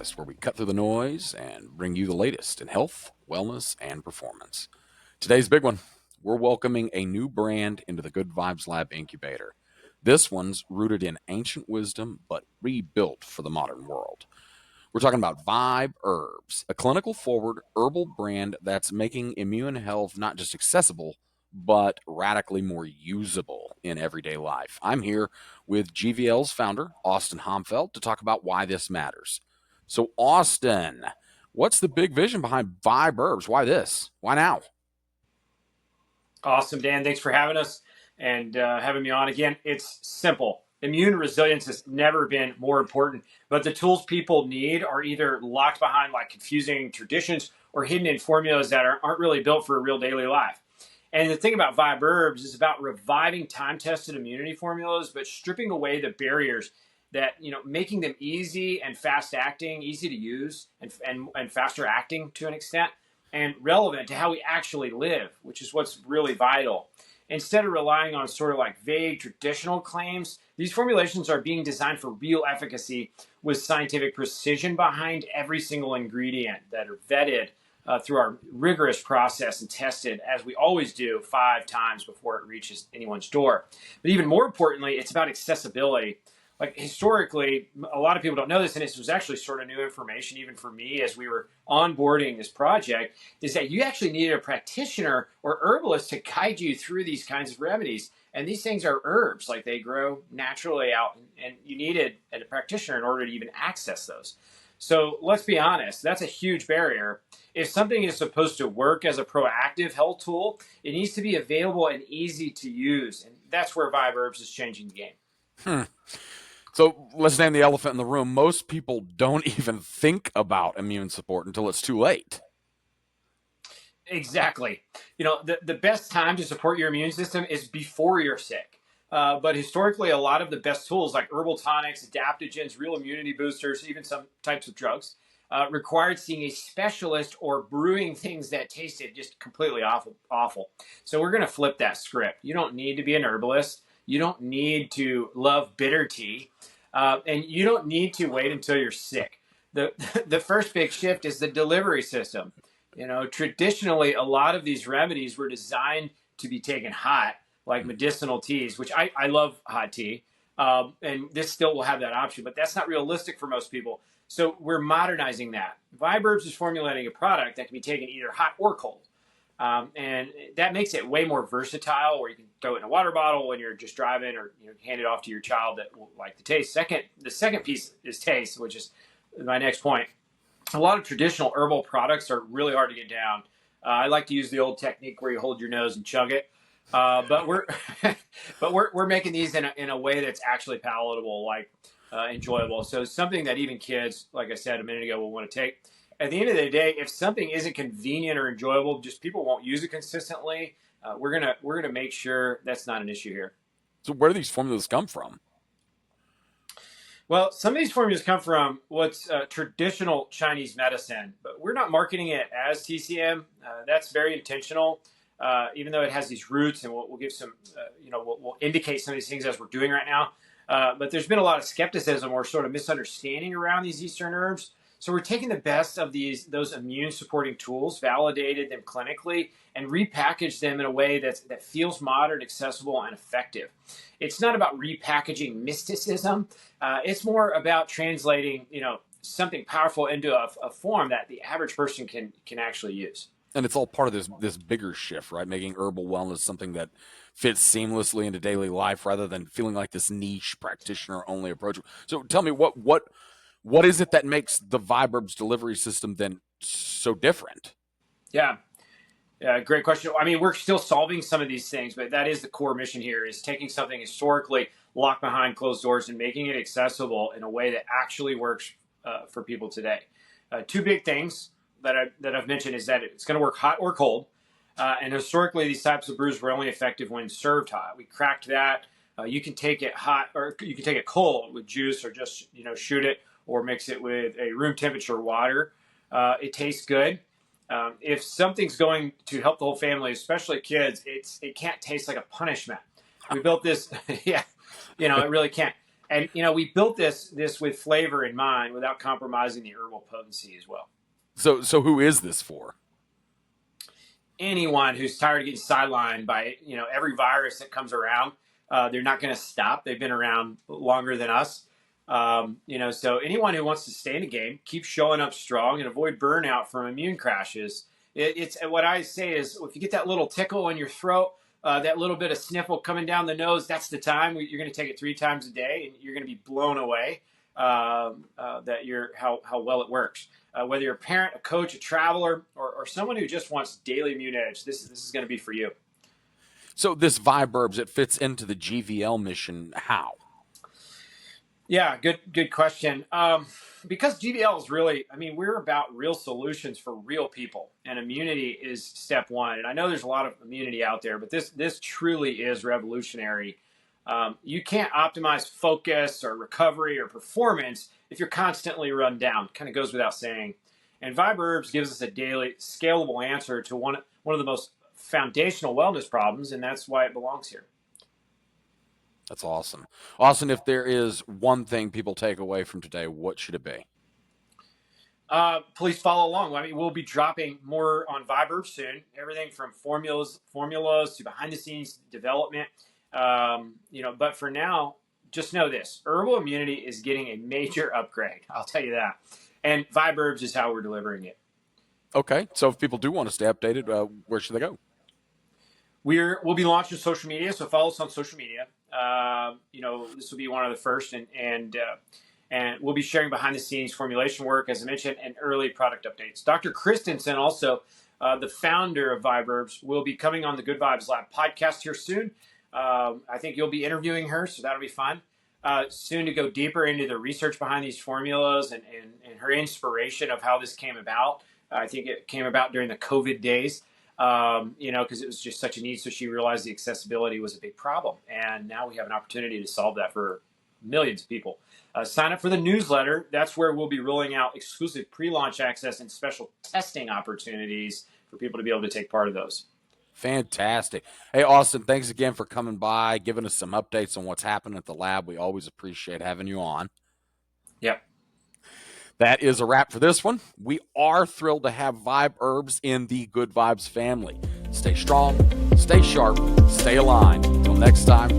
podcast where we cut through the noise and bring you the latest in health, wellness, and performance. Today's big one. We're welcoming a new brand into the GoodVibes Lab incubator. This one's rooted in ancient wisdom, but rebuilt for the modern world. We're talking about Vibe Herbs, a clinical forward herbal brand that's making immune health not just accessible, but radically more usable in everyday life. I'm here with GVL's founder, Austin Homfeld, to talk about why this matters. So, Austin, what's the big vision behind Vibe Herbs? Why this? Why now? Awesome, Dan. Thanks for having us and having me on again. It's simple. Immune resilience has never been more important, but the tools people need are either locked behind like confusing traditions or hidden in formulas that aren't really built for a real daily life. And the thing about Vibe Herbs is about reviving time-tested immunity formulas, but stripping away the barriers that, making them easy and fast-acting, easy to use, and faster acting to an extent, and relevant to how we actually live, which is what's really vital. Instead of relying on sort of like vague traditional claims, these formulations are being designed for real efficacy with scientific precision behind every single ingredient that are vetted through our rigorous process and tested, as we always do, 5 times before it reaches anyone's door. But even more importantly, it's about accessibility. Like historically, a lot of people don't know this, and this was actually sort of new information even for me as we were onboarding this project, is that you actually needed a practitioner or herbalist to guide you through these kinds of remedies. And these things are herbs, like they grow naturally out, and you needed a practitioner in order to even access those. So let's be honest, that's a huge barrier. If something is supposed to work as a proactive health tool, it needs to be available and easy to use. And that's where Vibe Herbs is changing the game. So let's name the elephant in the room. Most people don't even think about immune support until it's too late. Exactly. The best time to support your immune system is before you're sick. But historically, a lot of the best tools like herbal tonics, adaptogens, real immunity boosters, even some types of drugs, required seeing a specialist or brewing things that tasted just completely awful. So we're going to flip that script. You don't need to be an herbalist. You don't need to love bitter tea. And you don't need to wait until you're sick. The first big shift is the delivery system. Traditionally, a lot of these remedies were designed to be taken hot, like medicinal teas, which I love hot tea. And this still will have that option, but that's not realistic for most people. So we're modernizing that. Vibe Herbs is formulating a product that can be taken either hot or cold. And that makes it way more versatile, where you can throw it in a water bottle when you're just driving, or hand it off to your child that will like the taste. The second piece is taste, which is my next point. A lot of traditional herbal products are really hard to get down. I like to use the old technique where you hold your nose and chug it. But we're making these in a way that's actually palatable, like enjoyable. So something that even kids, like I said a minute ago, will want to take. At the end of the day, if something isn't convenient or enjoyable, just people won't use it consistently. We're gonna make sure that's not an issue here. So where do these formulas come from? Well, some of these formulas come from what's traditional Chinese medicine, but we're not marketing it as TCM. That's very intentional, even though it has these roots, and we'll give some, we'll indicate some of these things as we're doing right now. But there's been a lot of skepticism or sort of misunderstanding around these Eastern herbs. So we're taking the best of those immune supporting tools, validated them clinically, and repackaged them in a way that feels modern, accessible, and effective. It's not about repackaging mysticism. It's more about translating, something powerful into a form that the average person can actually use. And it's all part of this bigger shift, right? Making herbal wellness something that fits seamlessly into daily life, rather than feeling like this niche practitioner only approach. So tell me, what is it that makes the Vibe Herbs delivery system then so different? Yeah, great question. I mean, we're still solving some of these things, but that is the core mission here: is taking something historically locked behind closed doors and making it accessible in a way that actually works for people today. 2 big things that I've mentioned is that it's going to work hot or cold. And historically, these types of brews were only effective when served hot. We cracked that. You can take it hot, or you can take it cold with juice, or just shoot it, or mix it with a room temperature water. It tastes good. If something's going to help the whole family, especially kids, it can't taste like a punishment. We built this, yeah, it really can't. And we built this with flavor in mind without compromising the herbal potency as well. So who is this for? Anyone who's tired of getting sidelined by every virus that comes around. They're not going to stop. They've been around longer than us. So anyone who wants to stay in the game, keep showing up strong, and avoid burnout from immune crashes. It's what I say is, if you get that little tickle in your throat, that little bit of sniffle coming down the nose, that's the time. You're going to take it 3 times a day, and you're going to be blown away how well it works. Whether you're a parent, a coach, a traveler, or someone who just wants daily immune edge, this is going to be for you. So this Vibe Herbs, it fits into the GVL mission. How? Yeah, good question. Because GVL is really, we're about real solutions for real people, and immunity is step one. And I know there's a lot of immunity out there, but this truly is revolutionary. You can't optimize focus or recovery or performance if you're constantly run down. Kind of goes without saying. And Vibe Herbs gives us a daily scalable answer to one of the most foundational wellness problems, and that's why it belongs here. That's awesome. Austin, if there is one thing people take away from today, what should it be? Please follow along. We'll be dropping more on Vibe Herbs soon. Everything from formulas to behind the scenes development. But for now, just know this: herbal immunity is getting a major upgrade. I'll tell you that. And Vibe Herbs is how we're delivering it. Okay, so if people do want to stay updated, where should they go? We'll be launching social media, so follow us on social media. This will be one of the first, and we'll be sharing behind the scenes formulation work, as I mentioned, and early product updates. Dr. Christensen, also the founder of Vibe Herbs, will be coming on the GoodVibes Lab podcast here soon. I think you'll be interviewing her, so that'll be fun. Soon to go deeper into the research behind these formulas and her inspiration of how this came about. I think it came about during the COVID days. Because it was just such a need. So she realized the accessibility was a big problem. And now we have an opportunity to solve that for millions of people. Sign up for the newsletter. That's where we'll be rolling out exclusive pre-launch access and special testing opportunities for people to be able to take part of those. Fantastic. Hey, Austin, thanks again for coming by, giving us some updates on what's happening at the lab. We always appreciate having you on. Yep. That is a wrap for this one. We are thrilled to have Vibe Herbs in the Good Vibes family. Stay strong, stay sharp, stay aligned. Until next time,